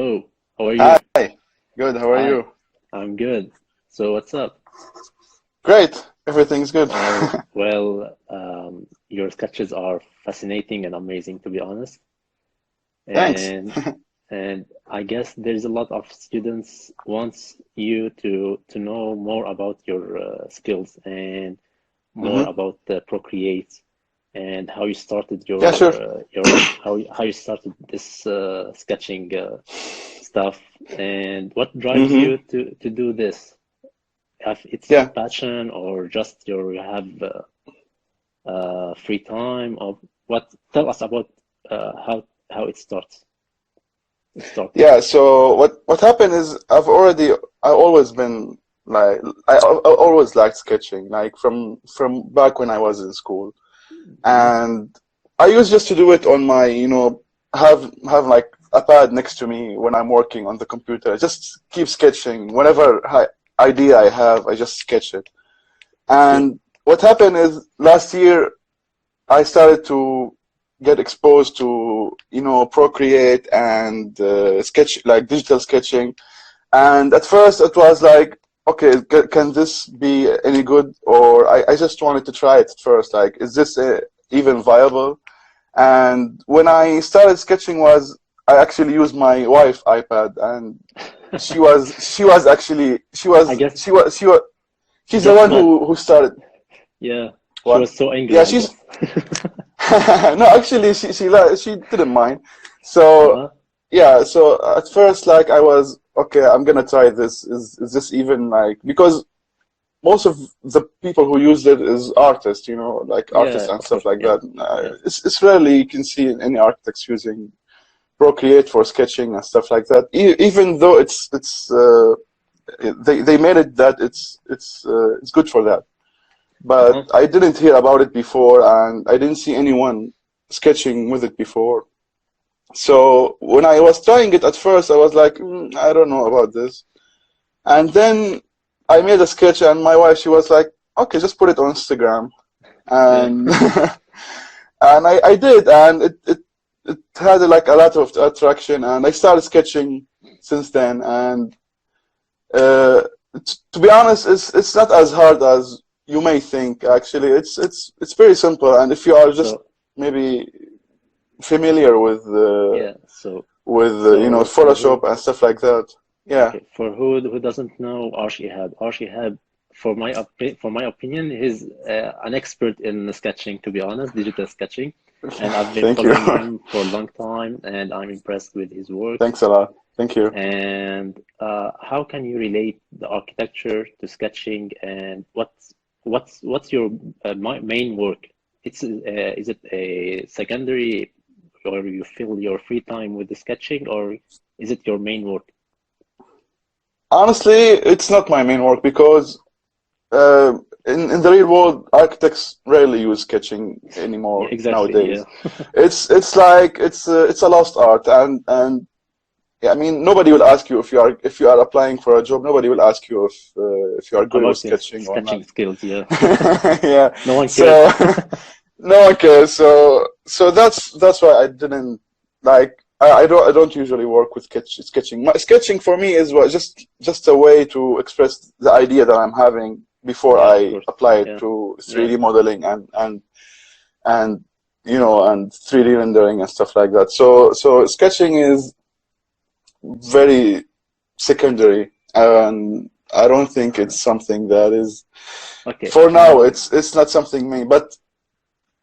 Hello, how are you? Hi, good. How are Hi, you? I'm good. So what's up? Great. Everything's good. Your sketches are fascinating and amazing, to be honest. Thanks. And and I guess there's a lot of students wants you to know more about your skills and more hmm about the Procreate and how you started Yeah, sure. how you started this sketching stuff and what drives hmm you to do this? If it's Yeah. passion or just you have free time or what? Tell us about how it starts. It started. Yeah. So what happened is I always been like I always liked sketching, like from back when I was in school, Hmm. and I used just to do it on my have like a pad next to me when I'm working on the computer. I just keep sketching whatever idea I have. I just sketch it. Good. And what happened is last year I started to get exposed to, Procreate and sketch, like digital sketching. And at first it was like, okay, can this be any good? Or I just wanted to try it at first. Like, is this even viable? And when I started sketching I actually used my wife iPad, and I guess she's the just one not. who started. Yeah, she What? was so angry, Yeah, I she's guess. no, actually, she didn't mind. So Uh-huh. yeah, so at first, like I was okay, I'm gonna try this. Is this even like because most of the people who use it is artists, like artists Yeah, and of stuff course. like Yeah, that. yeah. It's rarely you can see any architects using Procreate for sketching and stuff like that. Even though they made it that it's good for that. But Uh-huh. I didn't hear about it before, and I didn't see anyone sketching with it before. So when I was trying it at first, I was like, I don't know about this. And then I made a sketch, and my wife, she was like, okay, just put it on Instagram. Yeah. And and I did, and it had like a lot of attraction, and I started sketching since then. And uh, to be honest, it's not as hard as you may think. Actually, it's very simple, and if you are just So maybe familiar yeah. So for Photoshop who? and stuff like that. Yeah, Okay, for who doesn't know Ihab, for my opinion, he's an expert in sketching, to be honest, digital sketching, and I've been thank you. following him for a long time, and I'm impressed with his work. Thanks a lot. Thank you. And how can you relate the architecture to sketching, and what's your main work? Is it a secondary, or you fill your free time with the sketching, or is it your main work? Honestly, it's not my main work because in the real world, architects rarely use sketching Yeah, anymore exactly. Yeah. nowadays. It's like it's a lost art, and yeah, I mean nobody will ask you if you are applying for a job. Nobody will ask you if you are good with About your sketching or not. sketching skills. Yeah. Yeah, No one cares. so no one cares. So that's why I didn't like. I don't usually work with sketching. Sketching for me is just a way to express the idea that I'm having before Yeah, of I course. apply it Yeah. to Yeah. 3D modeling and and 3D rendering and stuff like that. So sketching is very secondary, and I don't think it's something that is Okay. for now. It's not something me, but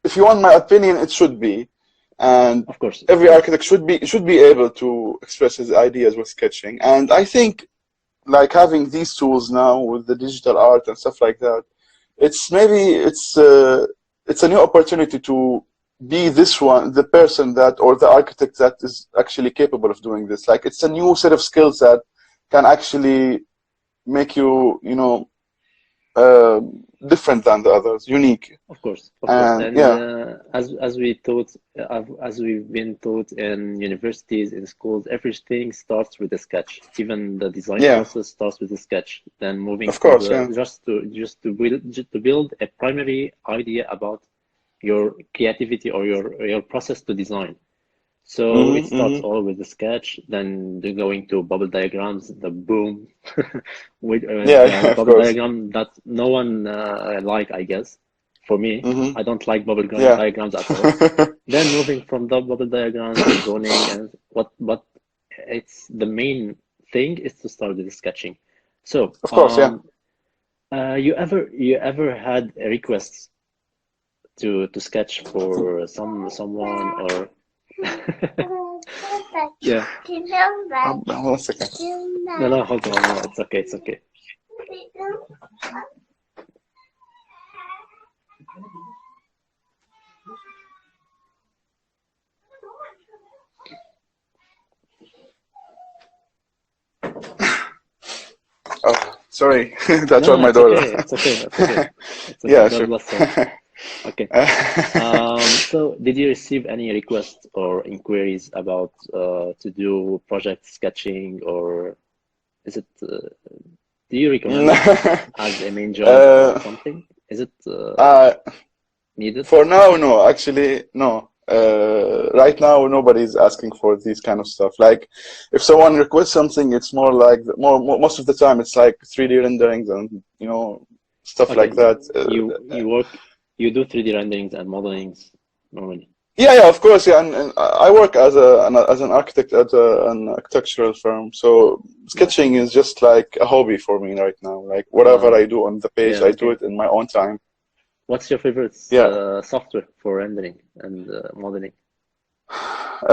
if you want my opinion, it should be, and Of course. Of every course. architect should be able to express his ideas with sketching. And I think like having these tools now with the digital art and stuff like that, it's maybe it's a new opportunity to be this one, the person that or the architect that is actually capable of doing this. Like it's a new set of skills that can actually make you, uh, different than the others, unique. Of course, And and yeah, as we've been taught in universities, in schools, everything starts with a sketch. Even the design yeah, process starts with a sketch. Then moving of to course, the yeah. just to build a primary idea about your creativity or your process to design. So it starts all with the sketch, then they're going to bubble diagrams, the boom, with Yeah, the of bubble course. diagram that no one like, I guess. For me, I don't like bubble Yeah. diagrams at all. Then moving from the bubble diagrams to zoning and but it's the main thing is to start with the sketching. So, Of course, yeah. you ever had requests to sketch for someone or yeah. Hold on 1 second. No, hold on, no, it's okay, it's okay. Oh, sorry, that was No, my it's daughter. okay, it's okay, it's okay, it's okay. Yeah, God sure. bless her. Okay. So did you receive any requests or inquiries about to do project sketching, or is it do you recommend it as a main job or Uh, something? Is it uh, needed? for now, no. Actually, no. Right now, nobody's asking for these kind of stuff. Like, if someone requests something, it's more like most of the time it's like 3D renderings and stuff like Okay, that. you do 3D renderings and modelings normally. Yeah, of course, yeah. And I work as an architect at an architectural firm, so Nice. sketching is just like a hobby for me right now. Like whatever I do on the page, Yeah, I do okay. it in my own time. What's your favorite Yeah. software for rendering and modeling?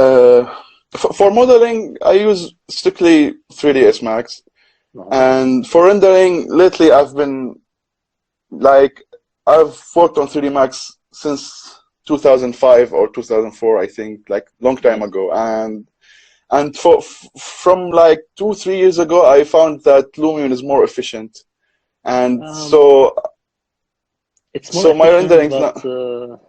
Uh, for modeling, I use strictly 3ds Max, Uh-huh. and for rendering, lately I've been like I've worked on 3D Max since 2005 or 2004, I think, like long time Nice. ago, and from like 2 3 years ago, I found that Lumion is more efficient, and Um, so it's more so my efficient, renderings but now.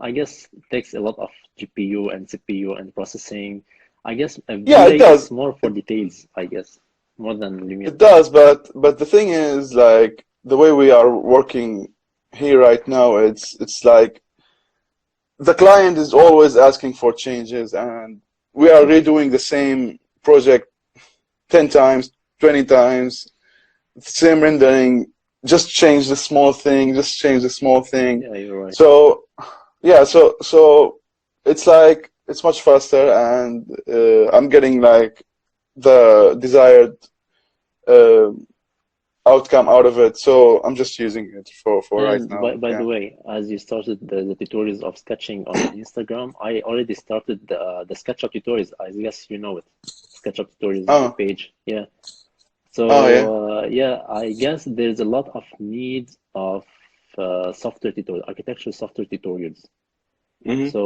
I guess it takes a lot of GPU and CPU and processing. I guess Yeah, it V-Ray does. is more for details, I guess, more than Lumion. It does, but the thing is, like the way we are working here right now, it's like the client is always asking for changes, and we are Yes. redoing the same project 10 times, 20 times, same rendering, just change the small thing, just change the small thing. Yeah, you're right. So yeah, so it's like it's much faster, and I'm getting like the desired uh, outcome out of it. So I'm just using it for right And now. by the Yeah. way, as you started the tutorials of sketching on Instagram, I already started the SketchUp tutorials. I guess you know it. SketchUp tutorials Oh, page. Yeah. oh yeah. So yeah, I guess there's a lot of need of software tutorial, architectural software tutorials. Hmm. So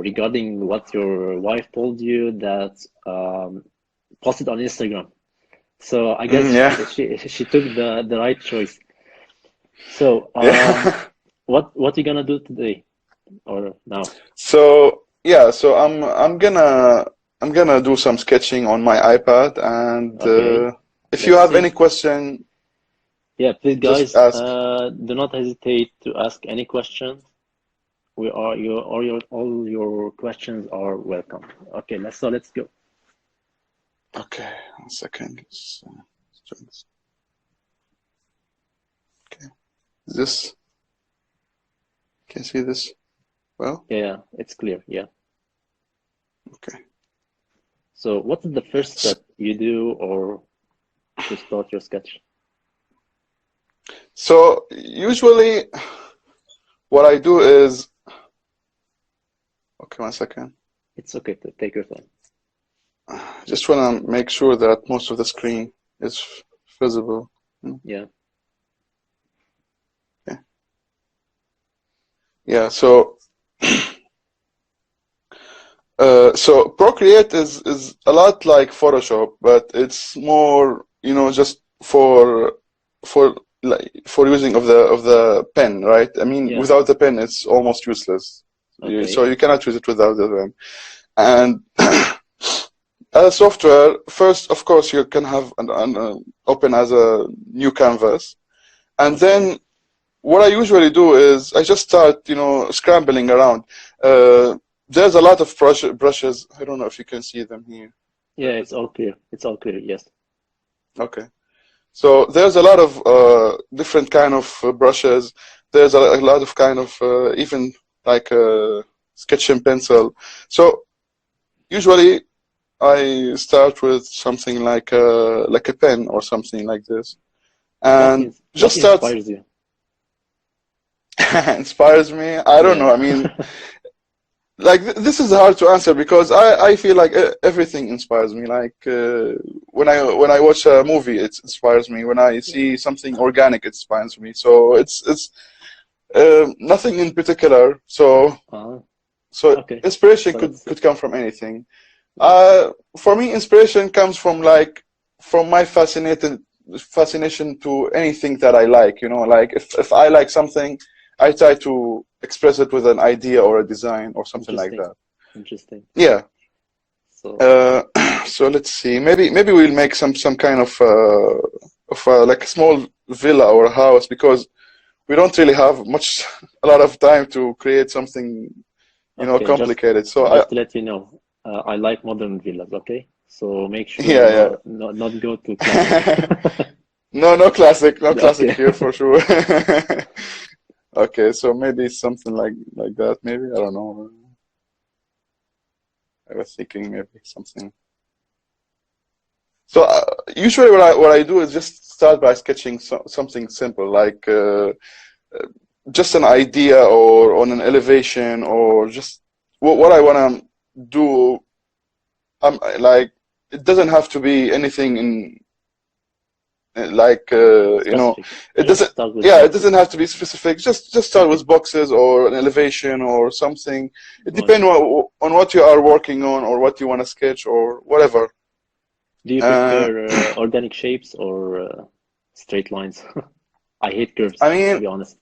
regarding what your wife told you that posted on Instagram. So I guess Yeah. she took the right choice. So Yeah. what you gonna do today or now? So yeah, so I'm gonna do some sketching on my iPad, and Okay, if you let's have any see. question, Yeah, please just guys, ask. do not hesitate to ask any questions. We are all your questions are welcome. Okay, let's go. Okay, 1 second. Let's try this. Okay, this can you see this? Well, Yeah, it's clear. Yeah. okay. So what is the first S- step you do or to start your sketch? So usually, what I do is okay. 1 second. It's okay to take your time. Just wanna make sure that most of the screen is visible. Yeah. Okay. Yeah. So Procreate is a lot like Photoshop, but it's more, just for using of the pen, right? I mean, Yeah. without the pen, it's almost useless. So Okay. you cannot use it without the pen. And as a software, first, of course, you can have an open as a new canvas, and Okay. then what I usually do is I just start, scrambling around. Uh, there's a lot of brushes. I don't know if you can see them here. Yeah, it's all clear. It's all clear. Yes. Okay. So there's a lot of different kind of brushes. There's a lot of kind of even like sketch and pencil. So usually I start with something like a pen or something like this, and just what start. inspires you? Inspires me. I don't know. I Yeah. mean, like this is hard to answer because I feel like everything inspires me. Like when I watch a movie, it inspires me. When I see something organic, it inspires me. So it's nothing in particular. So Okay. inspiration So could come from anything. For me, inspiration comes from my fascination to anything that I like. You know, like if I like something, I try to express it with an idea or a design or something like that. Interesting. Yeah. So So let's see. Maybe we'll make some kind of like a small villa or a house because we don't really have a lot of time to create something, okay, complicated. So just to let you know, I like modern villas. Okay, so make sure yeah. not go to classic. No classic, no classic Okay. here for sure. Okay, so maybe something like that. Maybe I don't know. I was thinking maybe something. So usually what I do is just start by sketching something simple, like just an idea or on an elevation or just what I want to do. Like it doesn't have to be anything in like Specific. it Just doesn't. start with Yeah, it boxes. doesn't have to be specific. Just start Okay. with boxes or an elevation or something. It Right. depends on what you are working on or what you want to sketch or whatever. Do you Uh, prefer organic shapes or straight lines? I hate curves, I to mean, be honest.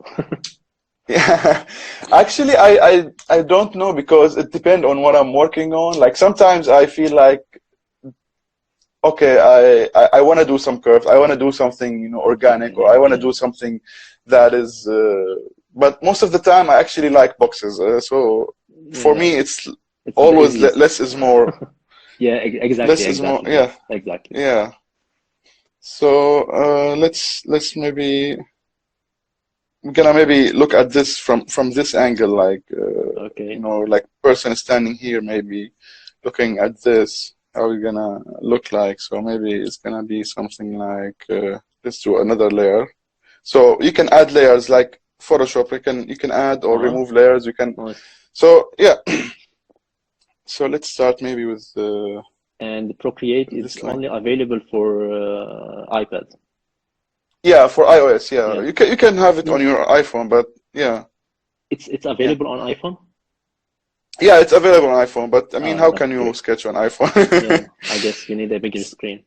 yeah. Actually, I don't know because it depends on what I'm working on. Like sometimes I feel like okay, I want to do some curves. I want to do something, organic, or I want to Yeah. do something that is. But most of the time, I actually like boxes. So for Yeah. me, it's It's the always easiest. less is more. Yeah, Less is more. yes, Yeah, exactly. yeah. So let's maybe we're gonna maybe look at this from this angle, like Okay. like person standing here, maybe looking at this. How are we gonna look like? So maybe it's gonna be something like let's do another layer. So you can add layers like Photoshop. You can add or Uh-huh. remove layers. You can. Nice. So yeah. So let's start maybe with And Procreate is this line. only available for iPad. Yeah, for iOS. Yeah, Yeah. you can have it on Mm, your iPhone, but yeah, it's yeah, available on iPhone? yeah. It's available on iPhone, but I mean, how That's can you great. sketch on Yeah, iPhone? I guess you need a bigger screen.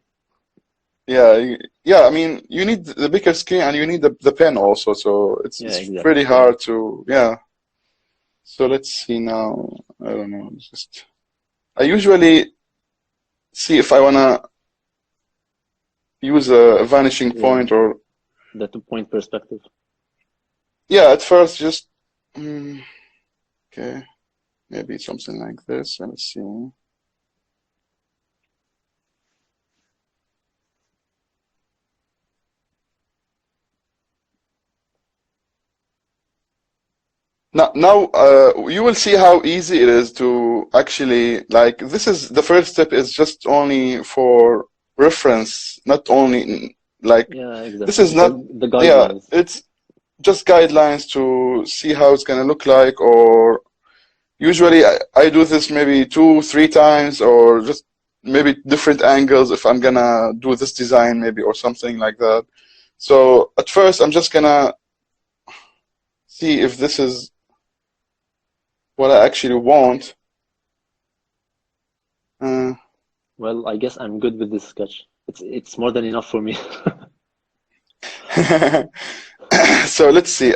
Yeah, yeah. I mean, you need the bigger screen and you need the pen also. So Yeah, it's exactly. pretty Yeah. hard to yeah. So let's see now. I don't know. Just I usually see if I wanna use a vanishing Yeah. point or The 2 point perspective. yeah. At first, just mm, okay, maybe something like this. Let me see. Now, you will see how easy it is to actually like. This is the first step. Is just only for reference, not only like. Yeah, This exactly. is not. The Yeah, guidelines. it's just guidelines to see how it's gonna look like. Or usually, I do this maybe 2, 3 times, or just maybe different angles if I'm gonna do this design maybe or something like that. So at first, I'm just gonna see if this is what I actually want. Uh, Well, I guess I'm good with this sketch. It's more than enough for me. so let's see.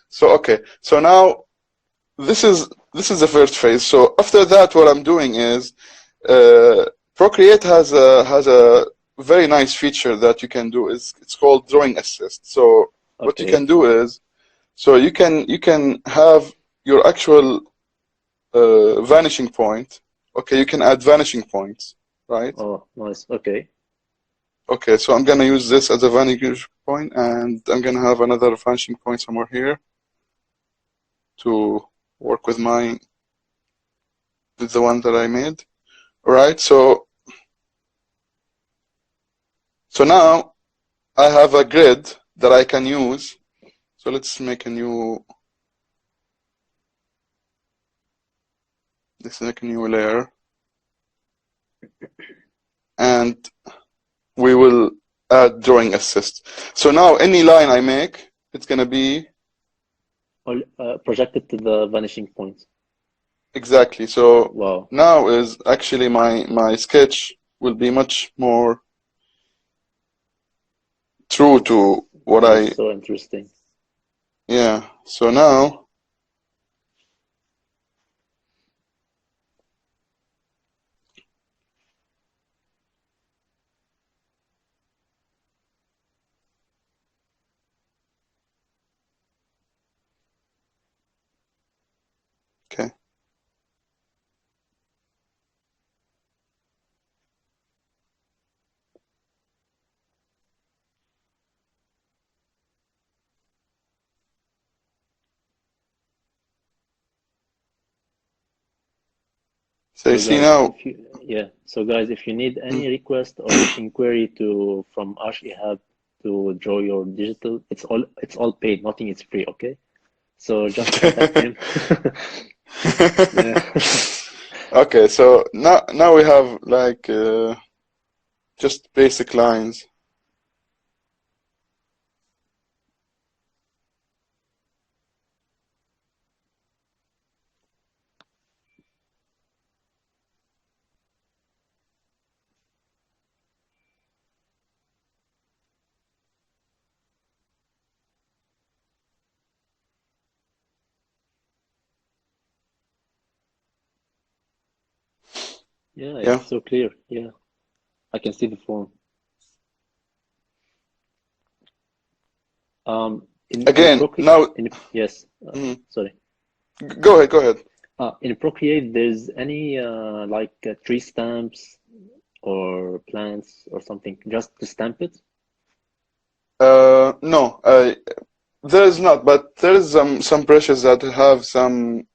So okay. So now this is the first phase. So after that, what I'm doing is uh, Procreate has a very nice feature that you can do. It's called Drawing Assist. So what you Okay. can do is so you can have your actual vanishing point. Okay, you can add vanishing points, right? Oh, nice. Okay. Okay, so I'm gonna use this as a vanishing point, and I'm gonna have another vanishing point somewhere here to work with the one that I made. All right, so now I have a grid that I can use. So let's make a new layer, and we will add drawing assist. So now any line I make, it's gonna be All projected to the vanishing point. exactly. So Wow. now is actually my sketch will be much more true to what That I. is so interesting. Yeah. So now. Okay. So you So see guys, now. So guys, if you need any Mm. request or inquiry from Ihab to draw your digital, it's all paid. Nothing is free. Okay. So just contact him. Yeah. Okay, so now we have like just basic lines. Yeah, Yeah. it's so clear. Yeah, I can see the form. In Again, Procreate, now. yes. Mhm. Sorry. Go ahead. Go ahead. In Procreate, there's any like tree stamps or plants or something just to stamp it? No, there is not, but there is some brushes that have some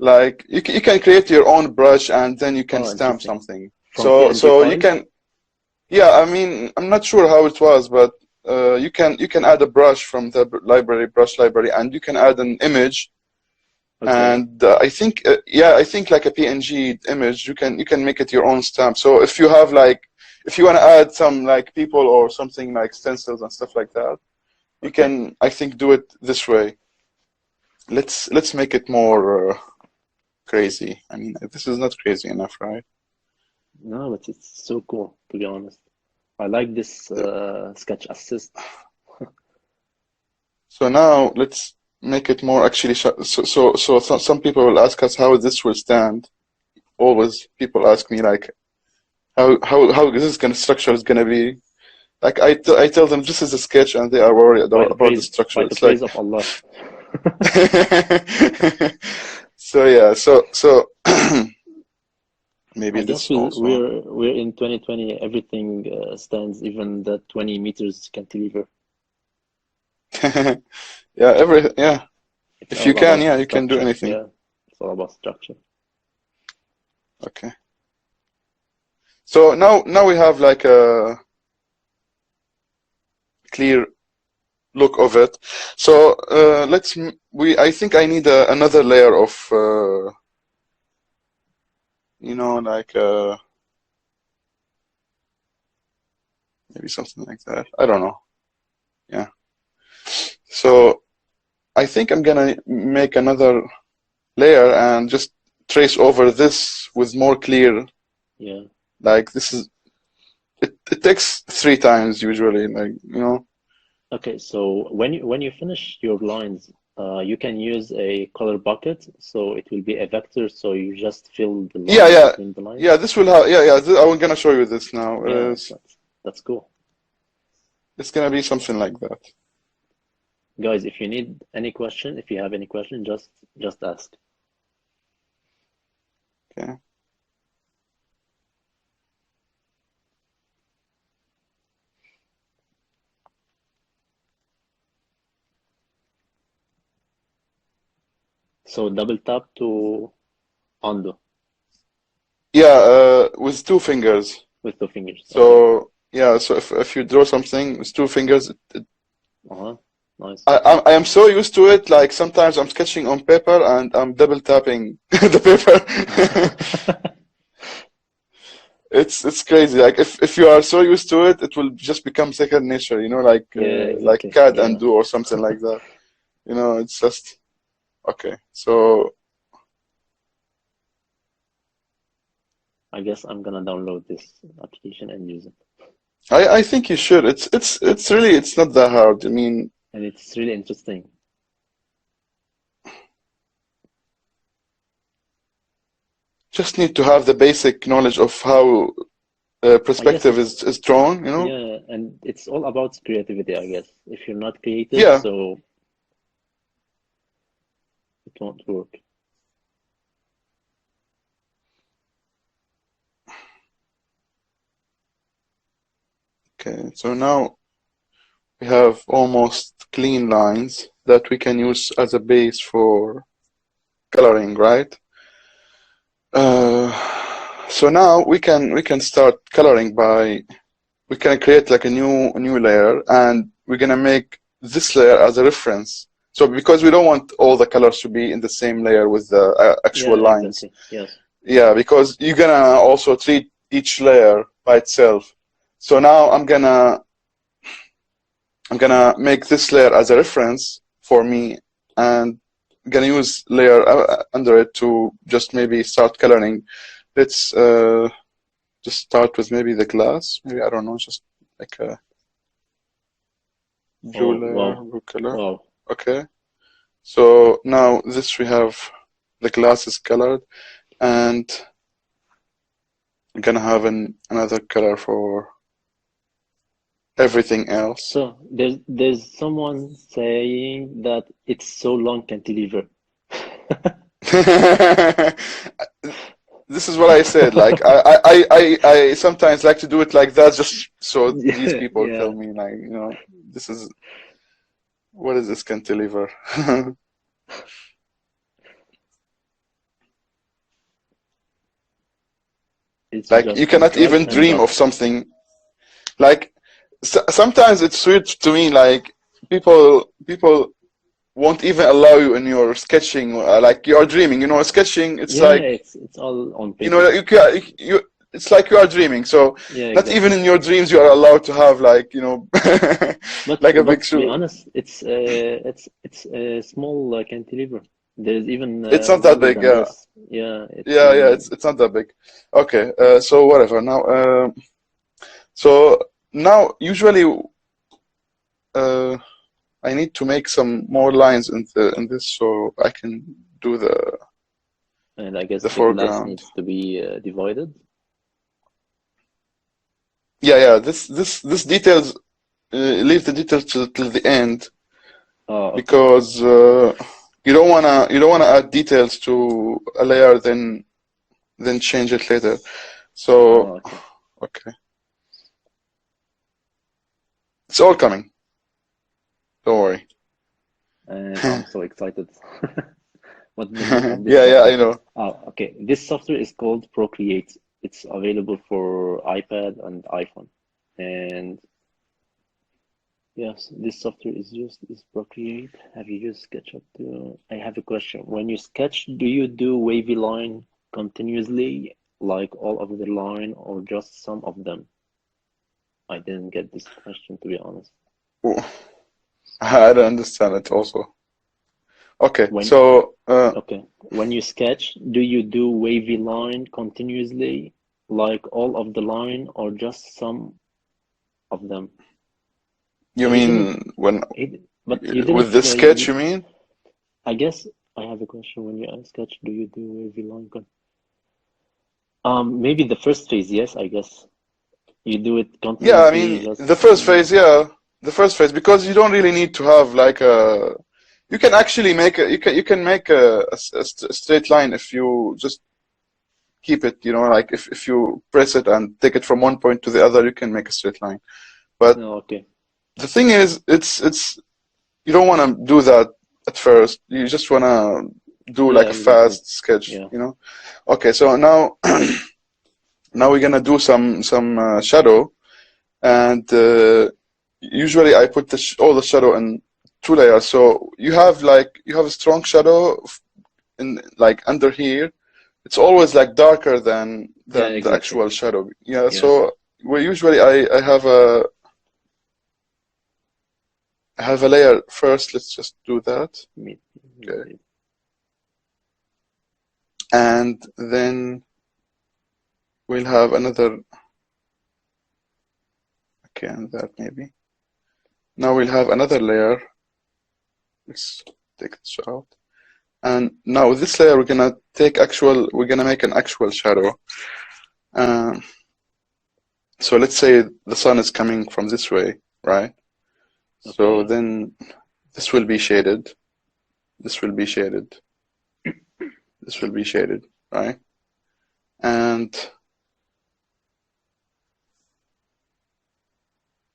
like you can create your own brush and then you can Oh, stamp interesting. something. From PNG So you files? can. Yeah, I mean, I'm not sure how it was, but you can add a brush from the brush library, and you can add an image. Okay. And I think like a PNG image, you can make it your own stamp. So if you have like, if you want to add some like people or something like stencils and stuff like that, you Okay. can, I think, do it this way. Let's make it more crazy. I mean, this is not crazy enough, right? No, but it's so cool, to be honest. I like this sketch assist. So now let's make it more actually. Some people will ask us how this will stand. Always people ask me like how this structure is gonna be. Like I tell them this is a sketch, and they are worried about the structure. By the It's like. praise of Allah. So yeah, so maybe I guess this also. we're in 2020. Everything stands, even the 20 meters cantilever. Yeah. It's If you all can, about yeah, you can do structure. anything. Yeah, it's all about structure. Okay. So now we have like a clear look of it. So I think I need another layer of like maybe something like that. I don't know. Yeah. So I think I'm gonna make another layer and just trace over this with more clear. Yeah. Like this is it takes 3 times usually. Like Okay, so when you finish your lines, you can use a color bucket, so it will be a vector, so you just fill the Yeah, lines yeah, between the lines. yeah. This will have. Yeah. I'm gonna show you this now. Yeah, that's cool. It's gonna be something like that. Guys, if you need any question, if you have any question, just ask. Okay. So double tap to undo Yeah, with 2 fingers. with 2 fingers. Okay. So yeah, so if you draw something with 2 fingers, Nice. I am so used to it. Like sometimes I'm sketching on paper and I'm double tapping the paper. It's crazy. Like if you are so used to it, it will just become second nature. You know, Yeah, like exactly. CAD Yeah. undo or something like that. You know, it's just okay. So I guess I'm gonna download this application and use it. I think you should. It's really it's not that hard. I mean, And it's really interesting. just need to have the basic knowledge of how I guess perspective it's is drawn. You know. yeah, and it's all about creativity, I guess. If you're not creative, Yeah. so it won't work. Okay. So now we have almost clean lines that we can use as a base for coloring, right? So now we can start coloring by we can create like a new layer and we're gonna make this layer as a reference. So because we don't want all the colors to be in the same layer with the actual Yeah, lines. exactly. Yes. Yeah, because you're gonna also treat each layer by itself. So now I'm gonna make this layer as a reference for me and I'm gonna use layer under it to just maybe start coloring. Let's just start with maybe the glass. Maybe I don't know, just like a blue Oh, layer, wow. blue color. Wow. Okay. So now this we have the glass is colored and I'm gonna have another color for everything else. So there's someone saying that it's so long cantilever. This is what I said. Like I sometimes like to do it like that just so these people tell Yeah, me like, you know, this is what is this cantilever? it's Like you just cannot drag even and dream drop. of something. Like sometimes it's weird to me. Like people won't even allow you in your sketching. Like you are dreaming. You know, sketching. It's Yeah, like it's all on you know paper. you. It's like you are dreaming. So Yeah, not even exactly. in your dreams you are allowed to have like you know like a But to be picture. honest, it's a small cantilever. There's even It's not that longer big. than Yeah, this. Yeah, it's yeah. It's not that big. Okay. So whatever. Now. So now usually. Uh, I need to make some more lines in this so I can do and I guess the the glass foreground. needs to be divided. Yeah. This details leave the details till the end Oh, okay. because you don't wanna add details to a layer then change it later. So Oh, okay. okay, it's all coming. Don't worry. And I'm so excited. What's the name of this Yeah, software? I know. Oh, okay. This software is called Procreate. It's available for iPad and iPhone. And yes, this software is Procreate. Have you used SketchUp too? I have a question. When you sketch, do you do wavy line continuously, like all of the line, or just some of them? I didn't get this question, to be honest. Ooh, I don't understand it also. Okay, When so Okay, when you sketch, do you do wavy line continuously, like all of the line, or just some of them? you So he didn't, mean when but you with didn't. this sketch you mean? I guess I have a question. When you sketch, do you do wavy line? Maybe the first phase, yes. I guess you do it Yeah, I continuously, mean just the first phase, yeah. the first phase, because you don't really need to have like a. You can actually make a. You can make a straight line if you just keep it. You know, like if you press it and take it from one point to the other, you can make a straight line. But No, okay. the thing is, it's you don't want to do that at first. You just want to do Yeah, like a exactly. fast sketch. Yeah. You know. Okay, so now now we're gonna do some shadow, and usually I put all the shadow in two layers. So you have a strong shadow in like under here. It's always like darker than Yeah, the exactly. actual shadow. Yeah. Yes. So we usually I have a layer first. Let's just do that. Me- Okay. And then we'll have another. Okay, and that maybe. Now we'll have another layer. Let's take this out. And now with this layer, we're gonna make an actual shadow. Um, so let's say the sun is coming from this way, right? So Okay. then this will be shaded. This will be shaded. This will be shaded, right? And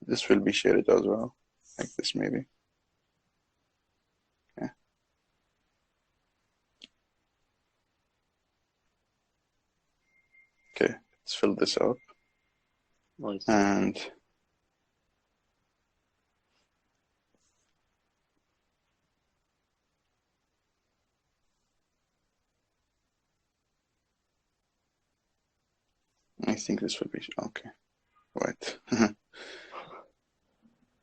this will be shaded as well, like this maybe. Okay. Okay, let's fill this up. Nice. And I think this will be okay. Right.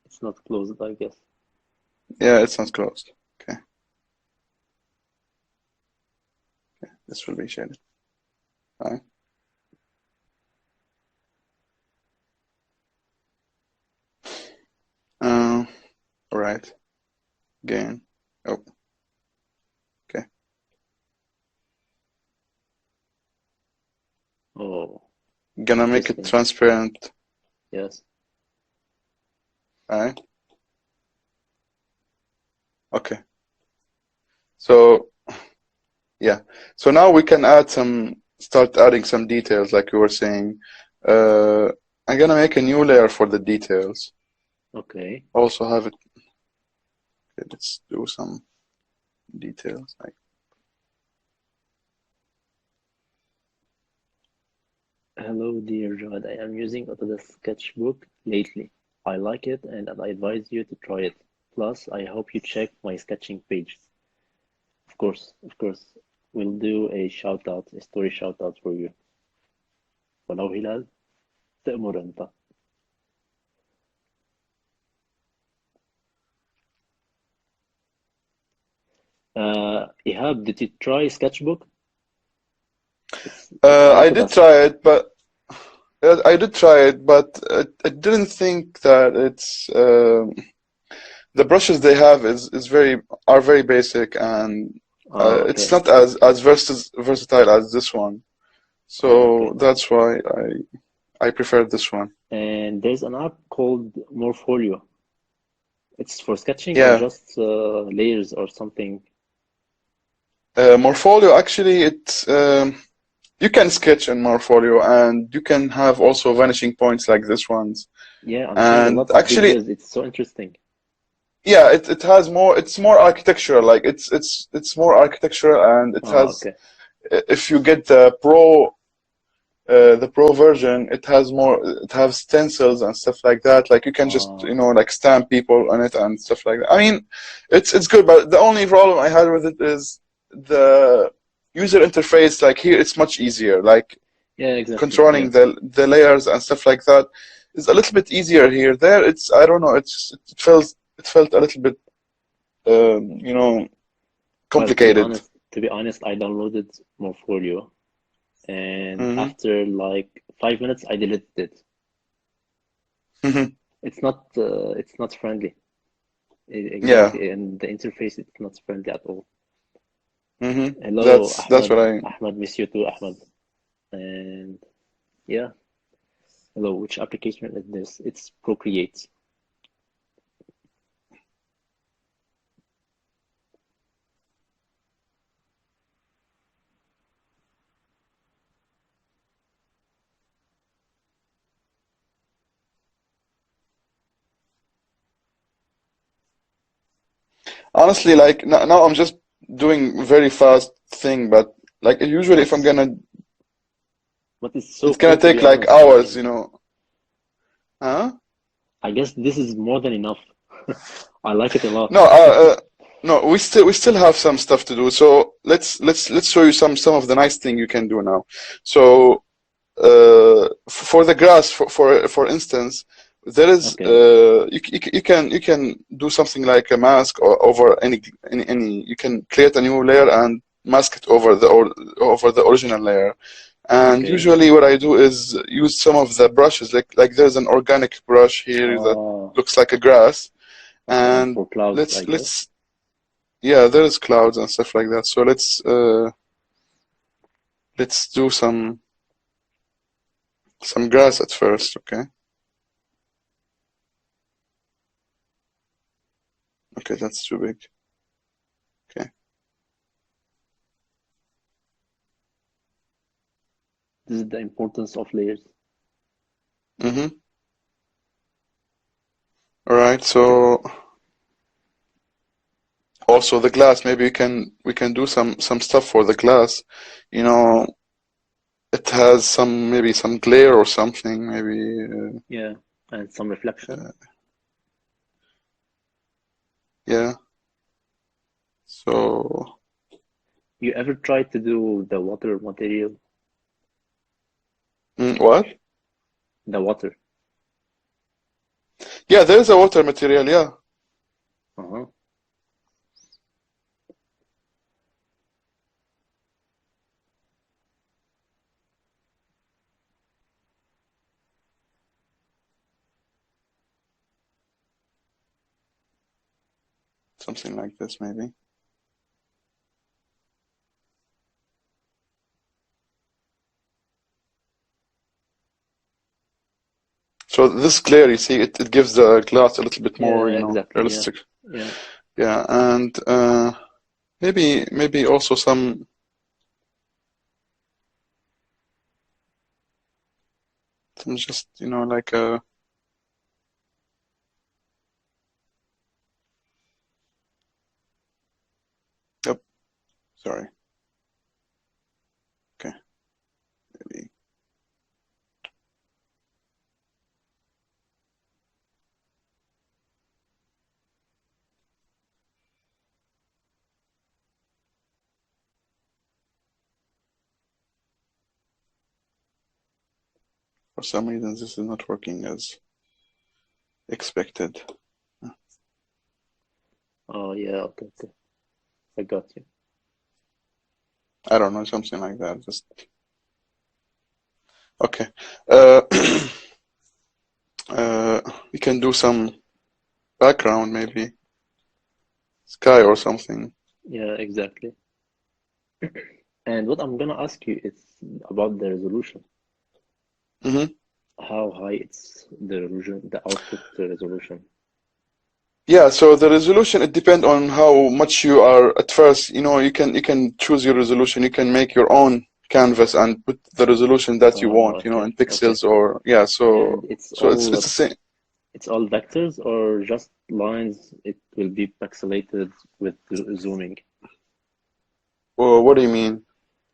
It's not closed, I guess. Yeah, it's not closed. Okay. Okay, this will be shaded. Right. All right. Again. Oh, okay. Oh, Gonna make it interesting. transparent. Yes. Right. Okay. So yeah. So now we can start adding some details, like you were saying. I'm gonna make a new layer for the details. Okay. Also have it. Okay, let's do some details. Like Hello, dear Jawad. I am using Autodesk Sketchbook lately. I like it and I advise you to try it. Plus, I hope you check my sketching page. Of course. We'll do a shout out, a story shout out for you. ولو هلال تأمر أنت. Ihab, did you try Sketchbook? It's I did Autodesk. try it, but I didn't think that it's the brushes they have is very basic, and it's Okay. not as versatile as this one. So Okay. that's why I prefer this one. And there's an app called Morpholio. It's for sketching or Yeah, just layers or something. Morpholio actually you can sketch in Morpholio, and you can have also vanishing points like this ones. Yeah, I'm seeing a And lot of actually, videos. It's so interesting. yeah, it has more. It's more architectural. Like it's more architectural, and it has. Okay. If you get the pro version, it has more. It has stencils and stuff like that. Like you can just Uh, like stamp people on it and stuff like that. I mean, it's good, but the only problem I had with it is the user interface. Like here, it's much easier. Like yeah, exactly. Yeah. controlling the layers and stuff like that is a little bit easier here. There, it's I don't know. It felt a little bit Well, complicated. to be honest, I downloaded Morpholio, and Hmm. after like 5 minutes, I deleted it. Hmm. It's not friendly. Yeah. Exactly, and the interface it's not friendly at all. Hmm. Hello, That's Ahmed. what I. Ahmed, miss you too, Ahmed. And yeah, hello. Which application is this? It's Procreate. honestly, like now I'm just doing very fast thing, but like usually if I'm Yes, gonna, but it's so it's gonna clear to be take like honest. hours, you know. Huh? I guess this is more than enough. I like it a lot. No, no, we still have some stuff to do. So let's show you some of the nice thing you can do now. So for the grass, for instance, there is Okay, you can do something like a mask or over any you can create a new layer and mask it over the original layer. And okay. usually what I do is use some of the brushes, like there's an organic brush here that Uh, looks like a grass, okay, and for clouds, I let's guess. let's yeah, there's clouds and stuff like that. So let's do some grass at first, okay? Okay, that's too big. Okay. This is the importance of layers. Mm-hmm. All right. So also the glass, maybe we can do some stuff for the glass. You know, it has maybe some glare or something, maybe Yeah, and some reflection. yeah. So You ever tried to do the water material? what? The water. Yeah, there is a water material, yeah. Uh-huh. Something like this maybe. So this glare, you see, it gives the glass a little bit more, Yeah, exactly. Yeah, realistic. yeah. Yeah, and maybe also some just, like a yep, sorry. Okay, maybe for some reason this is not working as expected. Oh, yeah. Okay, okay. I got you. I don't know, something like that. Just okay. Uh, we can do some background, maybe sky or something. Yeah, exactly. And what I'm gonna ask you is about the resolution. Hmm. How high it's the resolution, the output resolution. Yeah, so the resolution, it depends on how much you are at first. You can choose your resolution. You can make your own canvas and put the resolution that you want, Okay, in okay. pixels or yeah. So And it's so it's all the same. it's all vectors or just lines? It will be pixelated with zooming. Well, what do you mean?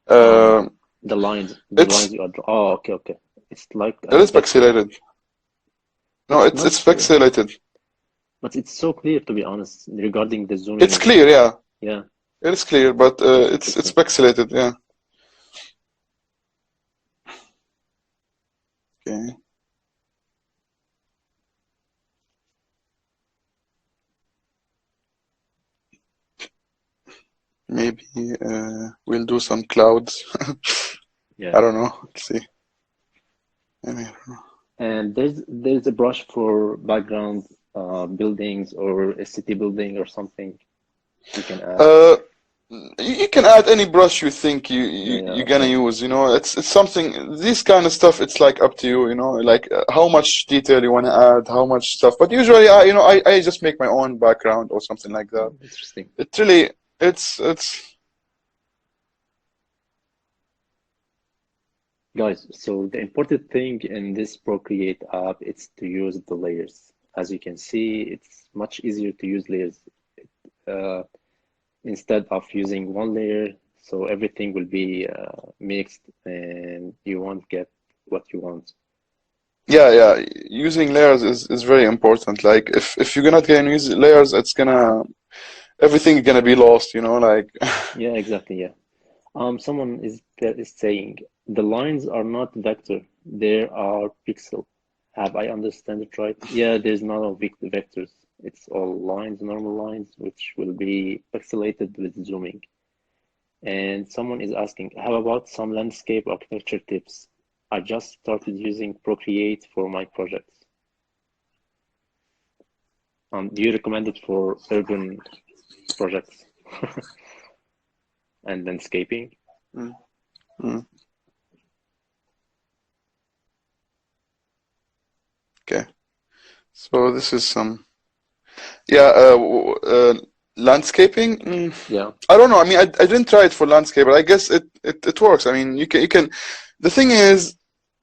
Um, Uh, the lines it's you are oh, okay, okay. It's like it a is vector. pixelated. No, It's it's not, pixelated. but it's so clear to be honest regarding the It's zooming. clear, yeah. Yeah, It is clear, but that's it's interesting. pixelated, yeah. Okay, maybe we'll do some clouds. Yeah. I don't know. Let's see. Maybe. And there's a brush for background buildings or a city building or something we can add. Uh, you can add any brush you think Yeah, yeah, you're gonna okay. use. It's something. This kind of stuff. It's like up to you. Like how much detail you want to add, how much stuff. But usually, I just make my own background or something like that. Interesting. It really, it's. Guys, so the important thing in this Procreate app is to use the layers. As you can see, it's much easier to use layers. instead of using one layer, so everything will be mixed and you won't get what you want. Yeah. Using layers is very important. Like if you're not gonna use layers, everything is gonna be lost, like Yeah, exactly. Yeah. Someone is saying the lines are not vector; they are pixel. Have I understand it right? Yeah, there's no vectors. It's all lines, normal lines, which will be pixelated with zooming. And someone is asking, how about some landscape architecture tips? I just started using Procreate for my projects. Do you recommend it for urban projects and landscaping? Mm, mm. Okay. So this is some landscaping. Yeah, I don't know. I mean, I didn't try it for landscape, but I guess it works. I mean, you can. The thing is,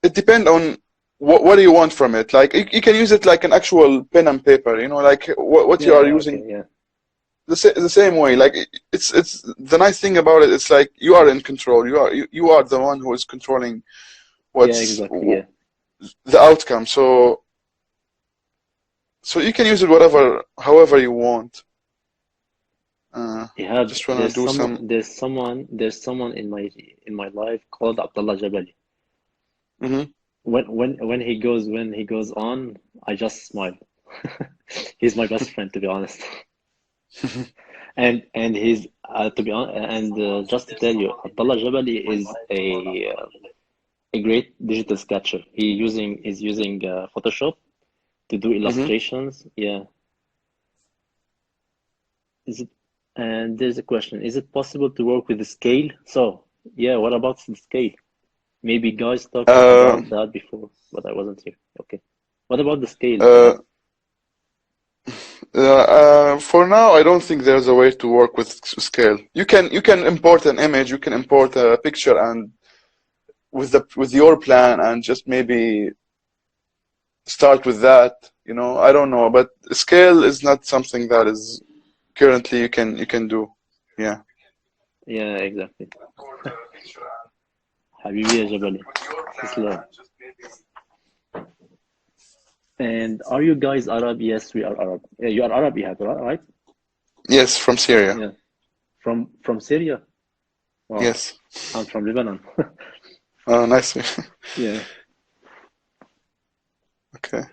it depends on what do you want from it. Like you can use it like an actual pen and paper. Like what you are yeah, using okay, yeah, the same way. Like it's the nice thing about it. It's like you are in control. You are the one who is controlling yeah, what's exactly, yeah. the outcome. So you can use it however you want. Ihab, Just wanna do some. there's someone in my life called Abdullah Jabali. Hmm. When he goes on, I just smile. He's my best friend, to be honest. And he's to be honest, and just to tell you, Abdullah Jabali is a great digital sketcher. He's using Photoshop to do Hmm. illustrations. Yeah. Is it? And there's a question: is it possible to work with the scale? So yeah, what about the scale? Maybe guys talked Uh, about that before, but I wasn't here. Okay. What about the scale, uh, Ihab? for now, I don't think there's a way to work with scale. You can import an image, you can import a picture, and with your plan, and just maybe start with that. I don't know, but scale is not something that is currently you can do. Yeah. Yeah, exactly. حبيبي يا جبلي. Islam. And are you guys Arab? Yes, we are Arab. Yeah, you are Arab, Ihab, right? Yes, from Syria. Yeah. From Syria? Wow. Yes. I'm from Lebanon. Oh, nice. Yeah. Okay.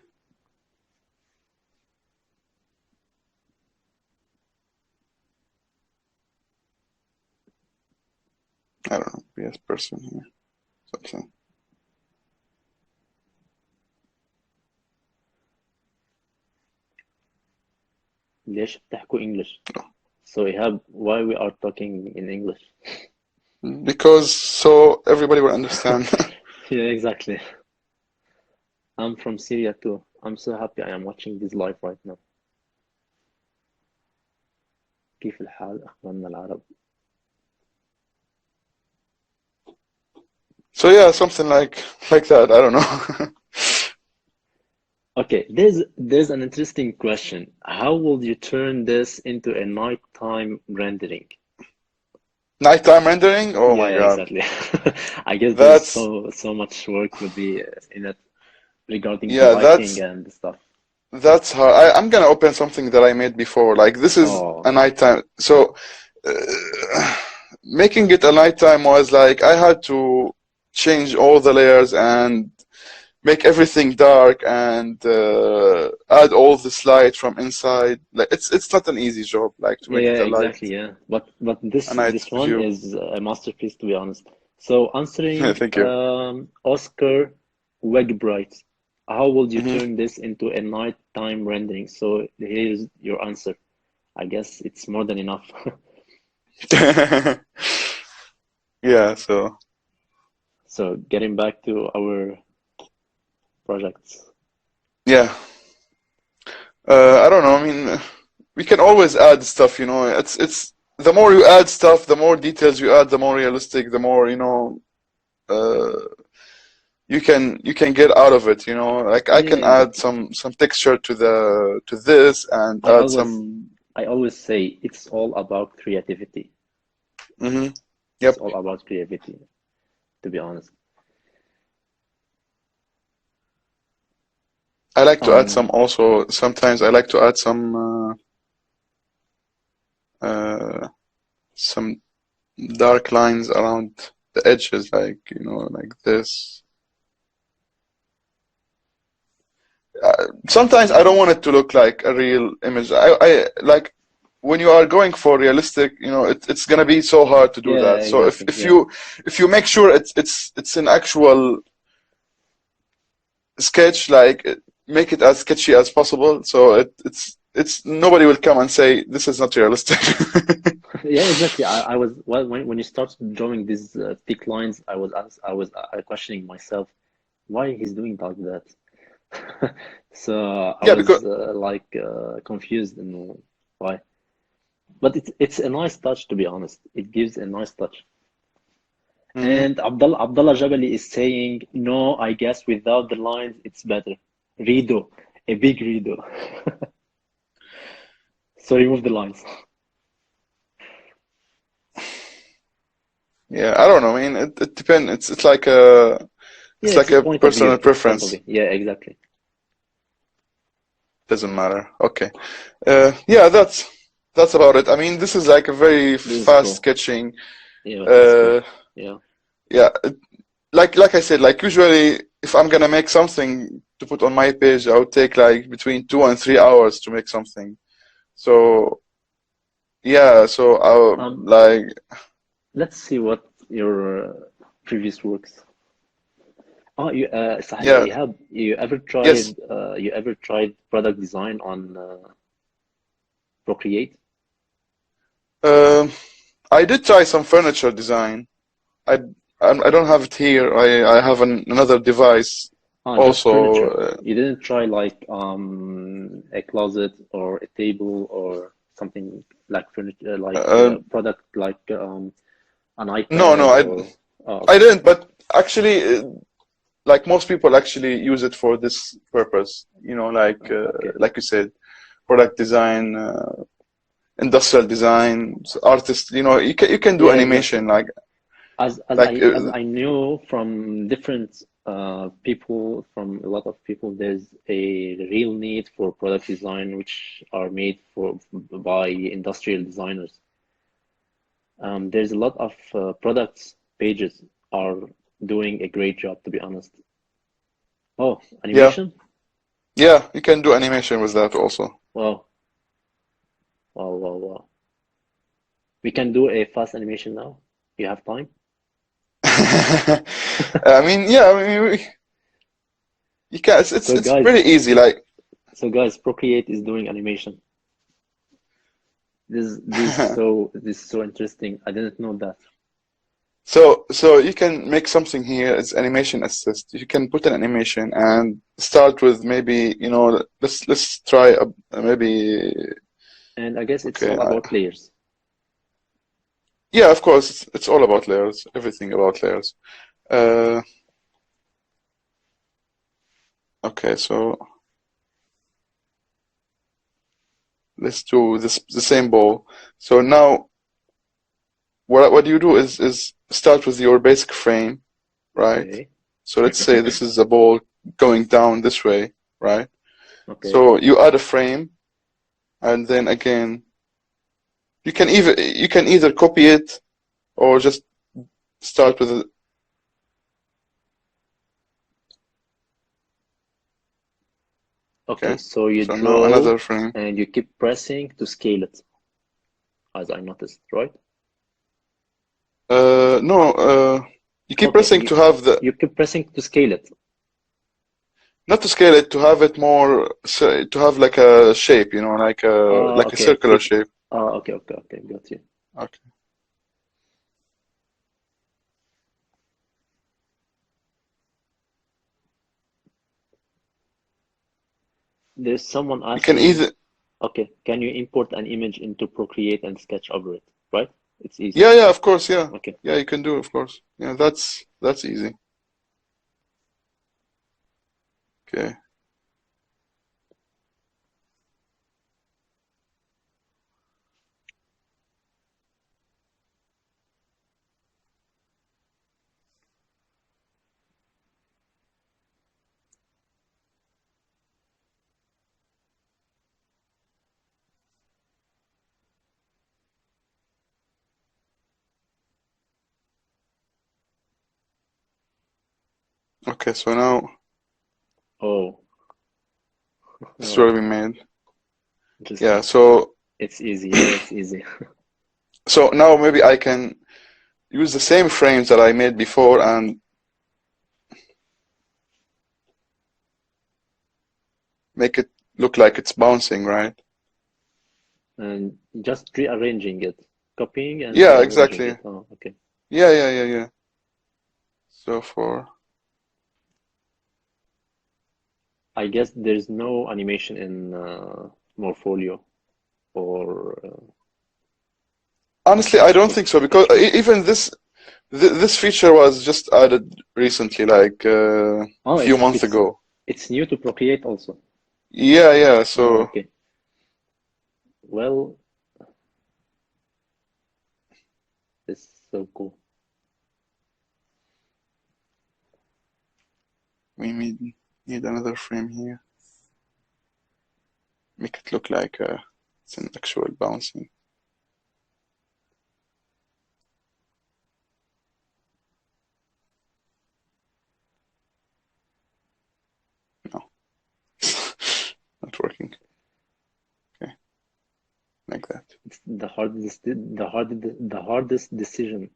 I don't know. Yes, person here. Something. ليش بتحكوا English? So Ihab, why we are talking in English? Because so everybody will understand. Yeah, exactly. I'm from Syria too. I'm so happy I am watching this live right now. كيف الحال أخواننا العرب؟ So yeah, something like that. I don't know. Okay, there's an interesting question. How will you turn this into a nighttime rendering? Nighttime rendering? Oh Yeah, my yeah, God. exactly. I guess there's That's so much work would be in it regarding the yeah, lighting that's and stuff. that's hard. I'm gonna open something that I made before. Like this is Oh, a nighttime. So uh, making it a nighttime was like I had to change all the layers and make everything dark and add all this light from inside. Like it's not an easy job, like to yeah, make yeah, it a light exactly, yeah. But a night this one view. is a masterpiece, to be honest. So answering Thank you. Oscar Wegbright, how would you Hmm. turn this into a nighttime rendering? So here's your answer. I guess it's more than enough. Yeah. So So getting back to our projects. yeah. I don't know. I mean, we can always add stuff. It's the more you add stuff, the more details you add, the more realistic, the more uh, you can get out of it. Like I Yeah, can add exactly. some texture to this and I add always some. I always say it's all about creativity. Mm-hmm. It's Yep. all about creativity, to be honest. I like to add Um, some also. Sometimes I like to add some dark lines around the edges, like like this. Sometimes I don't want it to look like a real image. I like when you are going for realistic, it's gonna be so hard to do yeah, that. So if exactly. if Yeah, you if you make sure it's an actual sketch, like make it as sketchy as possible, so it's nobody will come and say this is not realistic. yeah, exactly. I was well when you start drawing these thick lines, I was questioning myself why he's doing like that. So I Yeah, because was confused and why. But it's a nice touch, to be honest. It gives a nice touch. mhm. And Abdullah Jabali is saying, no, I guess without the lines it's better. Redo, a big redo. So remove the lines. Yeah, I don't know. I mean, it depends. It's like Yeah, it's it's like a a point of view. personal It's a point of preference. view. Yeah, exactly. Doesn't matter. Okay. Yeah, that's about it. I mean, this is like a very This is fast cool. sketching. Yeah, but it's cool. Uh, Yeah. yeah, like I said, like usually if I'm gonna make something to put on my page, I would take like between 2 and 3 hours to make something. So yeah, so I'll Um, like let's see what your previous works. Oh, صحيح, yeah, Ihab, yes. you ever tried product design on Procreate? Um, I did try some furniture design. I I don't have it here. I have another device Ah, just also. furniture. You didn't try like a closet or a table or something like furniture, like Uh, product like an no, no, iPad or. Oh, I okay. didn't. But actually, like most people actually use it for this purpose. Okay. Like you said, product design, industrial design, artist. You can do Yeah, exactly. animation like As I knew from different people, from a lot of people, there's a real need for product design which are made for by industrial designers. There's a lot of products pages are doing a great job, to be honest. Oh, yeah, animation? yeah. You can do animation with that also. Wow, wow, wow, wow. We can do a fast animation now. You have time? I mean, yeah. I mean, you can. It's So it's guys, pretty easy. Like. Procreate is doing animation. This is so interesting. I didn't know that. So you can make something here as animation assist. You can put an animation and start with maybe let's try maybe And I guess it's okay all about layers. yeah, of course it's all about layers, everything about layers. Uh, okay, so let's do this the same ball. So now what you do is start with your basic frame, right? Okay. So let's say this is a ball going down this way, right? Okay. So you add a frame and then again you can either copy it or just start with it. Okay. Okay, So you so now draw another frame. and you keep pressing to scale it, as I noticed, right? No, you keep Okay. pressing to have the You keep pressing to scale it. not to scale it, to have it more to have like a shape, like a Okay. circular shape. Okay. Okay. Okay. Got you. Okay. There's someone You can asking, either okay, can you import an image into Procreate and sketch over it? Right? It's easy. yeah, of course, yeah. Okay. Yeah, you can do, of course. Yeah, that's easy. Okay. Okay, so now Oh, this is oh, already made. Yeah, interesting. so It's easy. Yeah, it's easy. now maybe I can use the same frames that I made before and make it look like it's bouncing, right? And just rearranging it, copying and Yeah, rearranging exactly. it. Oh, okay. Yeah. So for I guess there's no animation in Morpholio or honestly, I don't think so because Procreate. even this feature was just added recently, like Oh, a few months ago. it's new to Procreate also. Yeah. Oh, So okay. Well, this is so cool. we need another frame here. Make it look like it's an actual bouncing. No, not working. Okay, like that. It's the hardest decision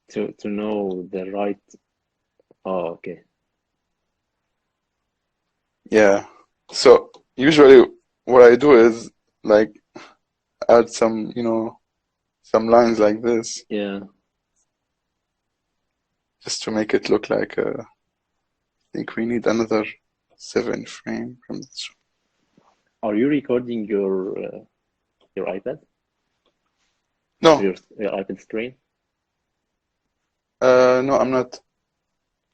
to know the right. Oh, okay. Yeah. So usually what I do is like add some, some lines like this Yeah. just to make it look like I think we need another 7 frame from this. Are you recording your iPad or No, your iPad screen? no, I'm not.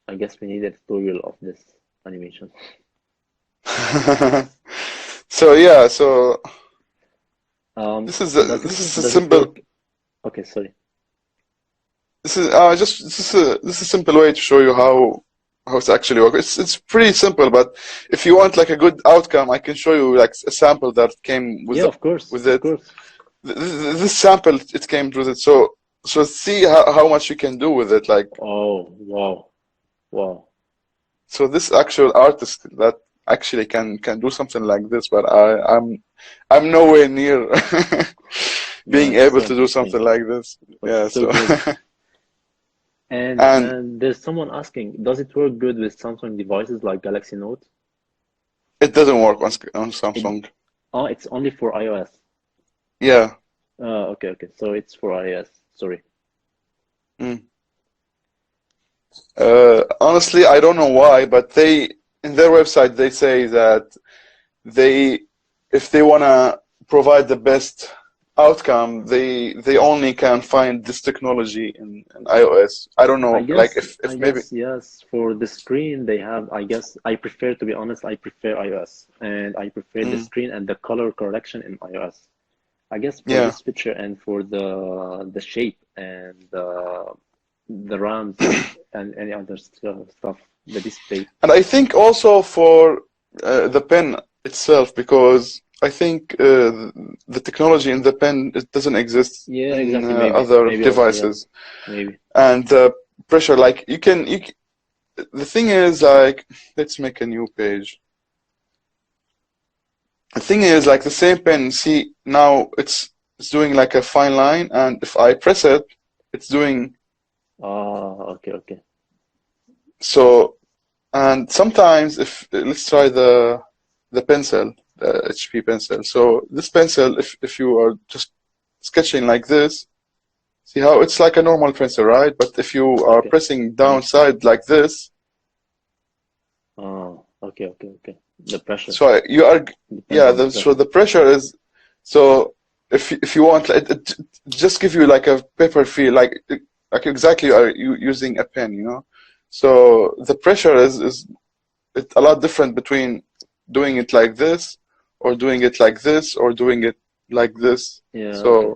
I guess we need a tutorial of this animation. So yeah, so this is a Does it simple work? Okay, sorry. this is a simple way to show you how it's actually works. It's pretty simple, but if you want like a good outcome, I can show you like a sample that came Yeah, of course, with of it. course. This sample it came with it. So see how much you can do with it. Like Oh, wow, wow. so this actual artist that actually can do something like this, but I'm nowhere near No, being it's able so to do interesting. something like this. It's Yeah, so so good. And and and there's someone asking, does it work good with Samsung devices like Galaxy Note? it doesn't work on It Samsung. Oh, it's only for iOS. Yeah. Okay, okay. So it's for iOS. Sorry. Mm. Honestly, I don't know why, but they in their website they say that they if they wanna provide the best outcome, they only can find this technology in iOS. I don't know, like I if maybe guess yes. For the screen, they have. I guess I prefer, to be honest, I prefer iOS, and I prefer the mm, screen and the color correction in iOS. I guess for yeah. this picture and for the shape and the RAMs and any other stuff, the display. And I think also for the pen itself, because I think the technology in the pen it doesn't exist Yeah, in exactly. other Maybe also, yeah, devices. maybe. And pressure, like the thing is like, let's make a new page. The thing is like the same pen, see now it's doing like a fine line, and if I press it, it's doing Okay, okay. so. And sometimes if let's try the pencil, the HP pencil. So this pencil, if you are just sketching like this, see how it's like a normal pencil, right? But if you are Okay. pressing Mm. downside like this, Okay, okay, okay. The pressure so you are, depends yeah. on the So pressure. the pressure is, so if you want, it just give you like a paper feel, like exactly are you using a pen, you know? So the pressure is it's a lot different between doing it like this or doing it like this or doing it like this. Yeah, okay.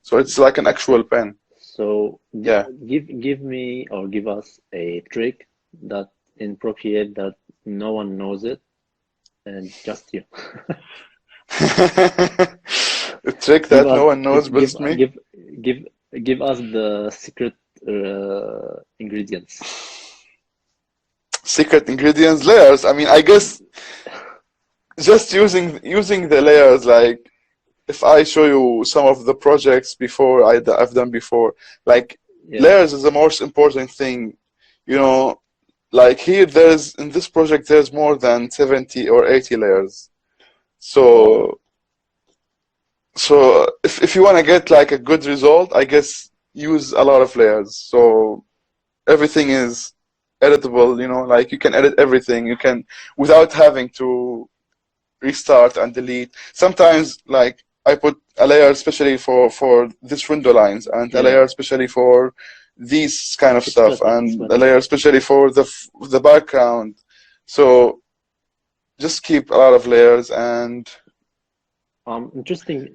So it's like an actual pen. So Yeah. give me or give us a trick that in Procreate that no one knows it and just you. A trick Give that us no one knows but me. give give give us the ingredients? Secret ingredients, layers. I mean, I guess just using the layers, like if I show you some of the projects before I've done before, like Yeah. layers is the most important thing. You know, like here there's in this project there's more than 70 or 80 layers. Wow. So if you want to get like a good result, I guess use a lot of layers. So everything is editable, you know, like you can edit everything. You can without having to restart and delete. Sometimes like I put a layer especially for this window lines and a Yeah. layer especially for these kind of It's stuff better. It's and a better. layer especially for the background. So just keep a lot of layers and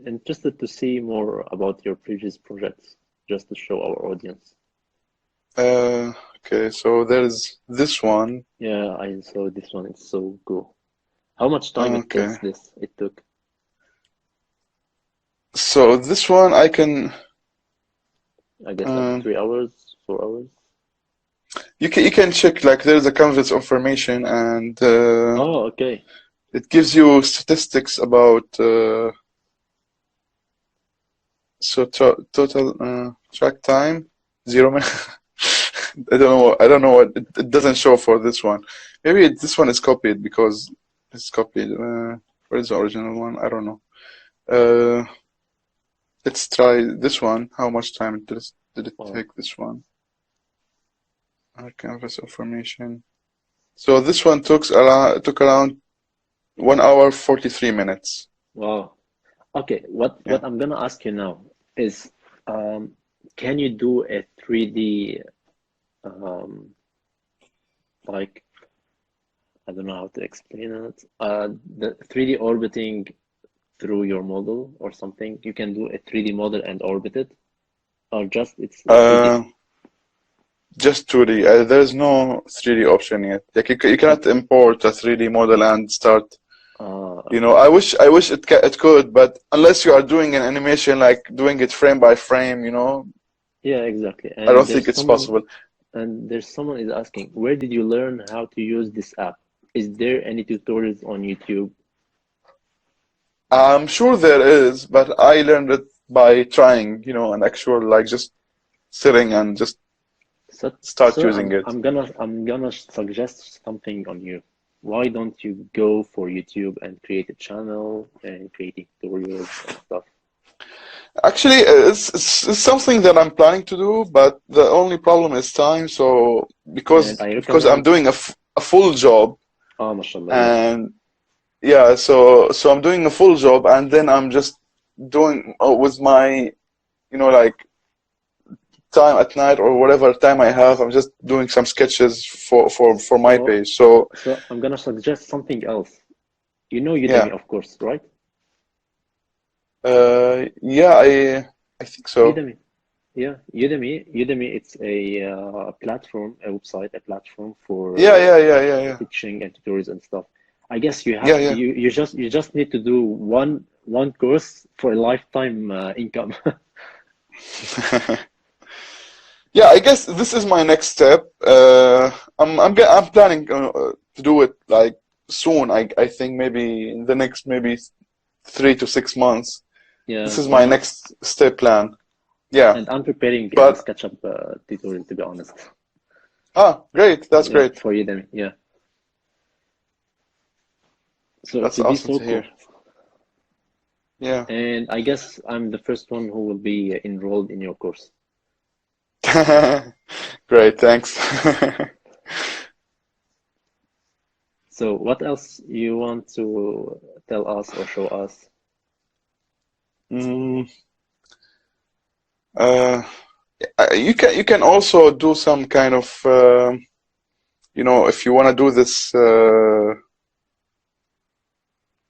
Interested to see more about your previous projects, just to show our audience. okay, so there's this one. Yeah, I saw this one. It's so cool. How much time it Okay. takes this? It took. So this one I can I guess like um, 3 hours, 4 hours. you can check like there's a canvas information and Oh, okay. it gives you statistics about so total track time 0 minute. I don't know what it doesn't show for this one. Maybe this one is copied because it's copied. Where's the original one? I don't know. Uh, let's try this one. How much time did it Wow. take this one? Canvas information. So this one took around 1 hour 43 minutes. Wow. Okay, what Yeah. I'm gonna ask you now is, um, can you do a 3D, um, like, I don't know how to explain it, the 3D orbiting through your model or something? You can do a 3D model and orbit it, or just it's 2D. Uh, just 2D. There's no 3D option yet. Like you cannot Okay. import a 3D model and start. You know, Okay. I wish it could, but unless you are doing an animation like doing it frame by frame, you know, Yeah, exactly. I don't think it's possible. And there's someone is asking, where did you learn how to use this app? Is there any tutorials on YouTube? I'm sure there is, but I learned it by trying, you know, an actual like just sitting and just So, start so using it. I'm gonna suggest something on you. Why don't you go for YouTube and create a channel and creating tutorials and stuff? Actually, it's something that I'm planning to do, but the only problem is time. So And I because I'm recommend, doing a full job, oh, mashallah, yeah. and yeah, so I'm doing a full job, and then I'm just doing with my like time at night or whatever time I have. I'm just doing some sketches for my So, page. So so I'm gonna suggest something else. You know Udemy, yeah, of course, right? yeah, I think so. Udemy. Yeah, Udemy, it's a platform, a website, a platform for Yeah. teaching and tutorials and stuff. I guess Yeah, yeah. you just need to do one course for a lifetime income. Yeah, I guess this is my next step. I'm planning to do it like soon. I think maybe in the next maybe 3 to 6 months. Yeah, This is why my not? next step plan. Yeah, And I'm preparing a but SketchUp tutorial, to be honest. great. That's Yeah, great. for Udemy. Yeah. So it That's will be awesome so to hear. cool. Yeah. And I guess I'm the first one who will be enrolled in your course. Great, thanks. So what else you want to tell us or show us? Mm, uh, you can also do some kind of if you want to do this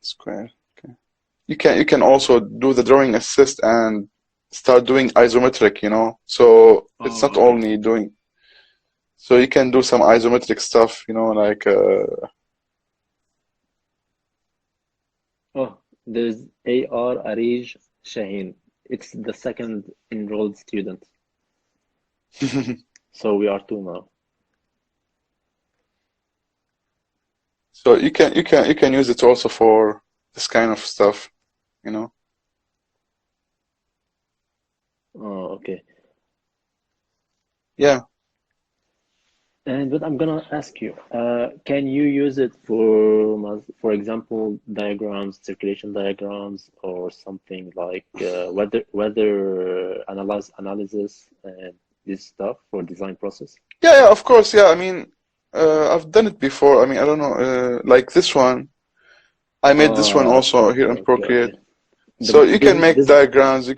square. Okay. You can also do the drawing assist and start doing isometric, so it's Oh, not okay. only doing, so you can do some isometric stuff, like Oh, there's AR Arij Shaheen. It's the second enrolled student. So we are two now. So you can use it also for this kind of stuff, you know. Oh, okay. Yeah. And but I'm gonna ask you, can you use it for example, diagrams, circulation diagrams, or something like weather analysis and this stuff for design process? Yeah, of course. Yeah, I mean, I've done it before. I mean, I don't know, like this one. I made this one also here Okay, in okay, okay. Procreate. So you can make This, diagrams.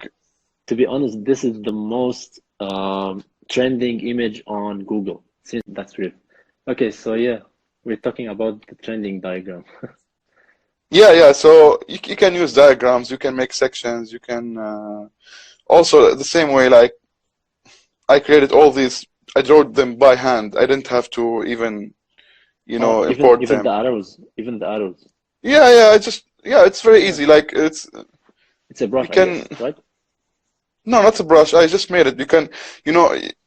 to be honest, this is the most trending image on Google since that's real. Okay, so yeah, we're talking about the trending diagram. Yeah. So you can use diagrams. You can make sections. You can also the same way. Like I created all these. I drew them by hand. I didn't have to even, Oh, import even the them. arrows, even the arrows. Yeah. It's very Yeah, easy. Like it's a you brush, I can. guess, right? No, not a brush. I just made it. You can,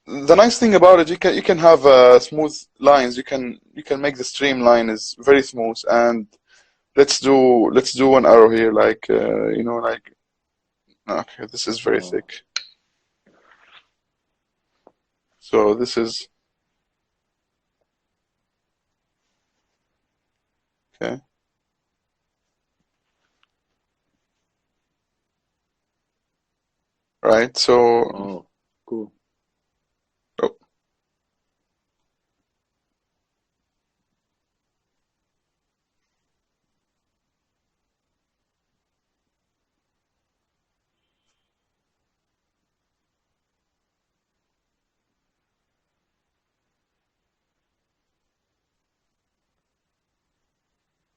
the nice thing about it, you can have smooth lines. You can make the streamline is very smooth. And let's do an arrow here. Like like okay, this is very Oh, thick. So this is okay, right? So oh, cool. oh,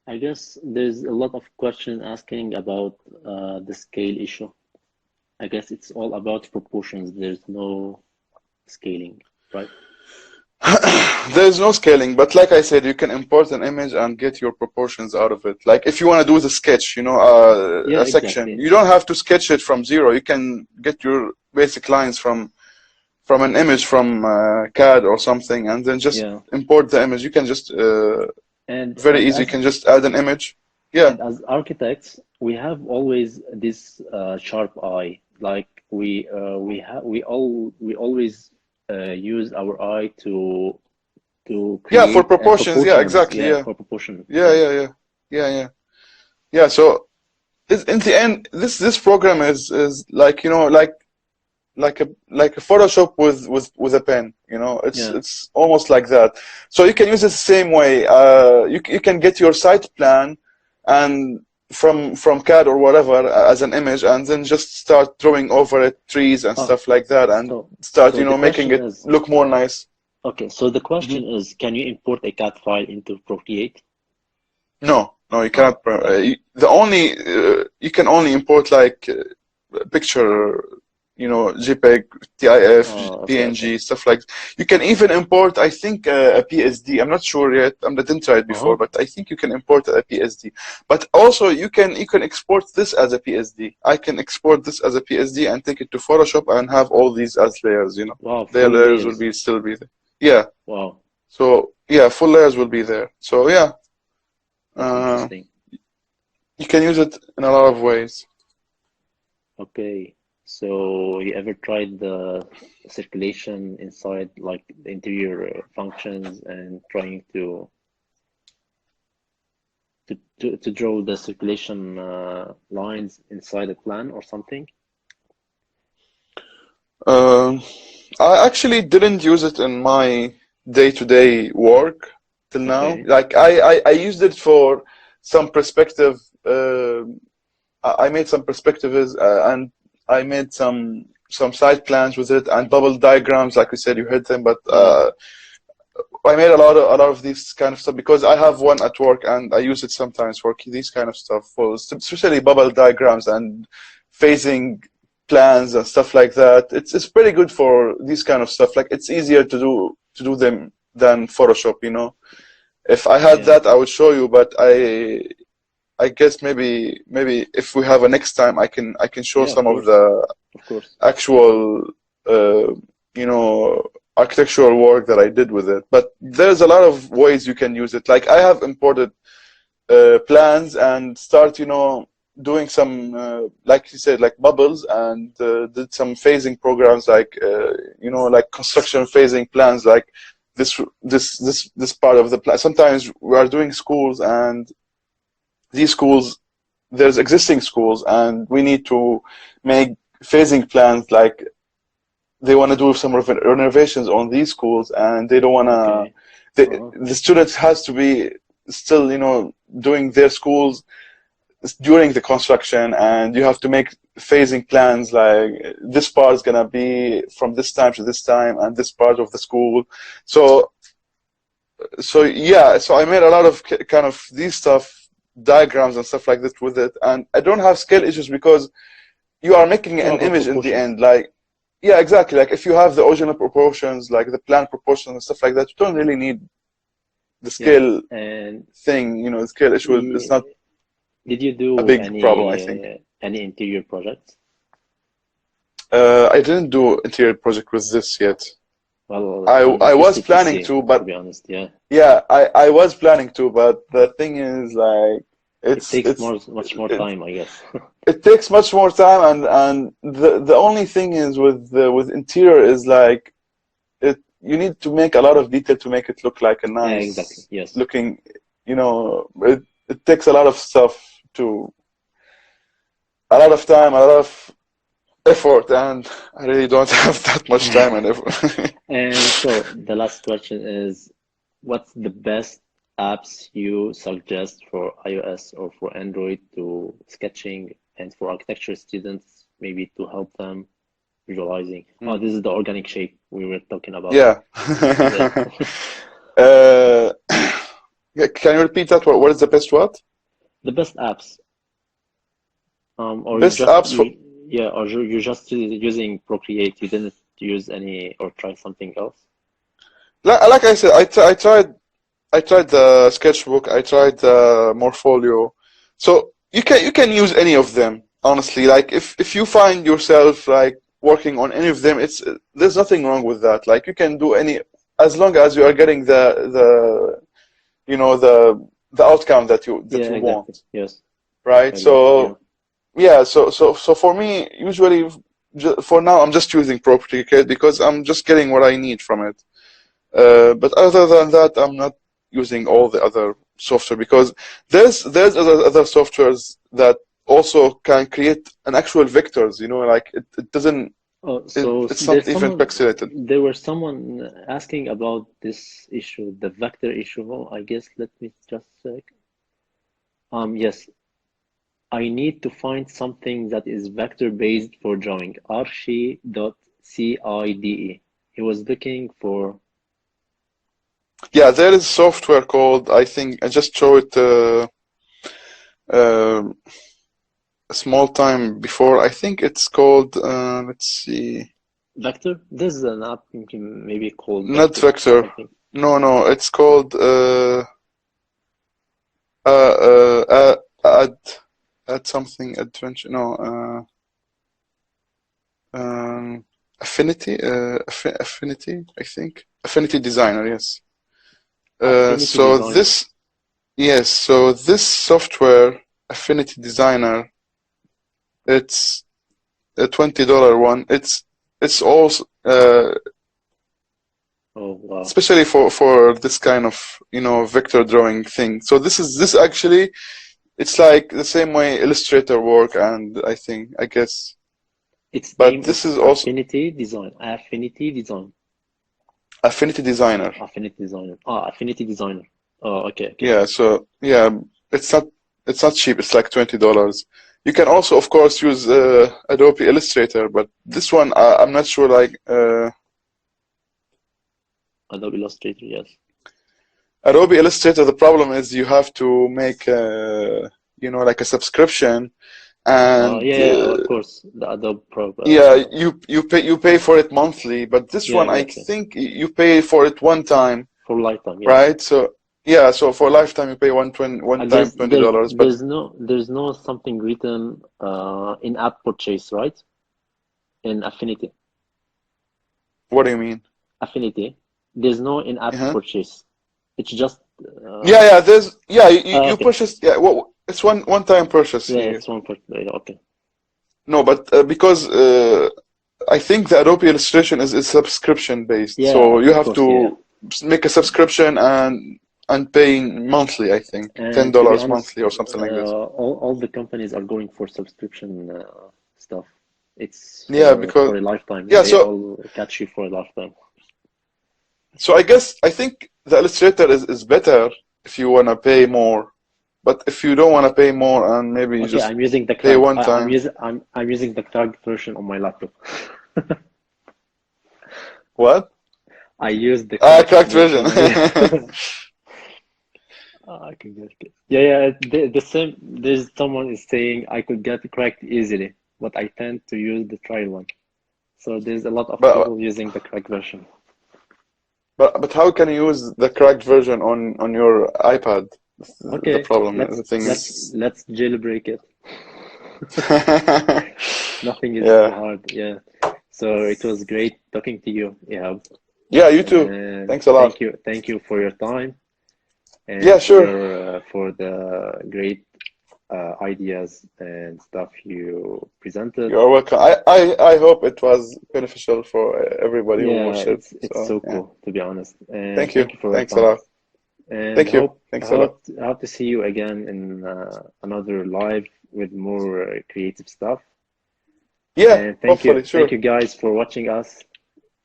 I guess there's a lot of question asking about the scale issue. I guess it's all about proportions. There's no scaling, right? there's no scaling, but like I said, you can import an image and get your proportions out of it. Like if you want to do the sketch, Yeah, a section, exactly. you don't have to sketch it from zero. You can get your basic lines from an image from CAD or something, and then just Yeah. import the image. You can just And very and easy. You as can just add an image. Yeah, and as architects, we have always this sharp eye. Like we always use our eye to yeah, for create proportions. Yeah, proportions. exactly. Yeah, Yeah, for proportions. yeah, Yeah. yeah, yeah, yeah, yeah. Yeah. So in the end, this program is like like a Photoshop with a pen. It's Yeah. it's almost like that. So you can use it the same way. You can get your site plan and from CAD or whatever as an image, and then just start drawing over it trees and Oh, stuff like that, and so start so the making question it is, look more nice. okay, so the Hmm. question is, can you import a CAD file into Procreate? No, you Oh, cannot. okay. You can only import like picture, JPEG, TIF, Oh, okay, okay. PNG, stuff like. You can even import, I think, a PSD. I'm not sure yet. I didn't try it before, Uh-huh. but I think you can import a PSD. But also you can export this as a PSD. I can export this as a PSD and take it to Photoshop and have all these as layers. Wow, Their full layers will layers. be still be there. Yeah. Wow, So yeah, full layers will be there. So yeah, that's uh, interesting. you can use it in a lot of ways. Okay. So you ever tried the circulation inside, like the interior functions and trying to draw the circulation lines inside a plan or something? Um, I actually didn't use it in my day-to-day work till now. Okay. Like I used it for some perspective. I made some perspectives and I made some side plans with it and bubble diagrams. Like you said, you heard them, but Yeah. I made a lot of these kind of stuff because I have one at work and I use it sometimes for these kind of stuff, for especially bubble diagrams and phasing plans and stuff like that. It's pretty good for these kind of stuff. Like it's easier to do them than Photoshop. If I had Yeah. that, I would show you, but I guess maybe if we have a next time, I can show Yeah, of some of course. the Of course. actual uh, architectural work that I did with it. But there's a lot of ways you can use it. Like I have imported plans and start, doing some, like you said, like bubbles, and did some phasing programs, like like construction phasing plans, like this part of the plan. Sometimes we are doing schools, and these schools, there's existing schools, and we need to make phasing plans, like they want to do some renovations on these schools, and they don't want to. Okay. The students has to be still, doing their schools during the construction, and you have to make phasing plans, like this part is gonna be from this time to this time, and this part of the school. So yeah, so I made a lot of kind of these stuff, diagrams and stuff like that with it, and I don't have scale issues because you are making It's all an about image in the proportions. end, like. Yeah, exactly. Like if you have the original proportions, like the plan proportions and stuff like that, you don't really need the Yeah. scale And thing. The scale issue is not did you a do big problem, I think. any interior projects? I didn't do interior project with this yet. Well, I'm I was interested to planning see, to, to but be honest. Yeah, yeah, I was planning to, but the thing is, like, it takes much more it, time, I guess. it takes much more time, and the only thing is with interior is like you need to make a lot of detail to make it look like a Yeah, exactly. nice Yes. looking, it takes a lot of stuff, to a lot of time, a lot of effort, and I really don't have that much time and effort. And so the last question is, what's the best apps you suggest for iOS or for Android to sketching and for architecture students, maybe to help them visualizing? Oh, this is the organic shape we were talking about. Yeah. Yeah. uh, can you repeat that? What is the best what? The best apps. Or you Best just apps for. you yeah, or you're just using Procreate. You didn't use any or try something else. Like I said, I tried the sketchbook. I tried the Morpholio. So you can use any of them, honestly. Like if you find yourself like working on any of them, there's nothing wrong with that. Like you can do any, as long as you are getting the outcome that you Yeah, exactly. want, Yes, right? I got you. So yeah, so for me, usually, for now, I'm just using Procreate because I'm just getting what I need from it. But other than that, I'm not using all the other software, because there's other softwares that also can create an actual vectors. Like it doesn't. Oh, so It's not there's even someone, pixelated. there was someone asking about this issue, the vector issue. Oh, I guess let me just check. Yes, I need to find something that is vector based for drawing. Archie.cide. He was looking for. Yeah, there is software called, I think I just showed it uh, a small time before. I think it's called. Let's see. Vector? This is an app maybe called Not Vector, vector. I think. No, it's called uh, uh, add add something adventure. No, Affinity. Affinity. I think Affinity Designer. Yes. Affinity So Designer. this yes. So this software, Affinity Designer, it's a $20 one. It's also Oh, wow. especially for this kind of vector drawing thing. So this actually, it's like the same way Illustrator work, and I guess, Its but name this is is also Affinity Design. Affinity Design. Affinity Designer. Affinity Designer. Ah, Affinity Designer. Oh, okay, okay. Yeah, so yeah, it's not cheap. It's like $20. You can also, of course, use Adobe Illustrator, but this one I'm not sure. Like Adobe Illustrator, yes. Adobe Illustrator, the problem is you have to make like a subscription, and Yeah, of course, the Adobe Pro. yeah, you pay for it monthly. But this Yeah, one, I exactly. think you pay for it one time, For lifetime, yes. right? So yeah, so for lifetime you pay one I time guess $20. But there's no something written in app purchase, right? In Affinity. What do you mean? Affinity. There's no in-app Uh-huh. purchase. It's just Yeah, there's you okay. purchase, yeah, well, it's one time purchase Yeah, here. it's one for okay. No, but because I think the Adobe illustration is subscription based, Yeah, so you of have course, yeah. to make a subscription and paying monthly, I think, ten And to be dollars honest, monthly or something like this. all the companies are going for subscription stuff. It's Yeah, because for a lifetime. yeah, They so all catch you for a lifetime. I think the Illustrator is better if you wanna pay more, but if you don't wanna pay more and maybe you Okay, just I'm using the pay cracked. one time. I'm using the cracked version on my laptop. What? I use the Ah, cracked cracked version. version. I can get it. Yeah, yeah. The same. There's someone is saying I could get cracked easily, but I tend to use the trial one. So there's a lot of But people using the cracked version. but how can you use the cracked version on your iPad? The Okay, problem, the thing is, let's jailbreak it. Nothing is too yeah, hard. Yeah. So it was great talking to you, Ihab, yeah. You too. and Thanks a lot. thank you for your time Yeah, and sure. for the great ideas and stuff you presented. You're welcome. I hope it was beneficial for everybody who Yeah, watched it. it's So so yeah, cool to be honest. And thank you. thank you for your Thanks a time. lot. And Thank you. Thanks a lot. I hope to see you again in another live with more creative stuff. Yeah, And hopefully, thank sure. you guys for watching us.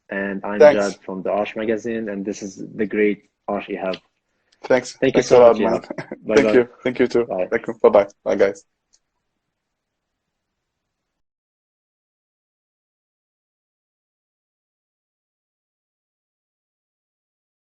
And I'm Thanks. Jad from the Arch magazine, and this is the great Arch Ihab. Thanks. Thank you Thanks a so lot, much, man. Ihab. Bye Thank bye. you. Thank you too. Bye. Thank you. Bye bye. Bye, guys.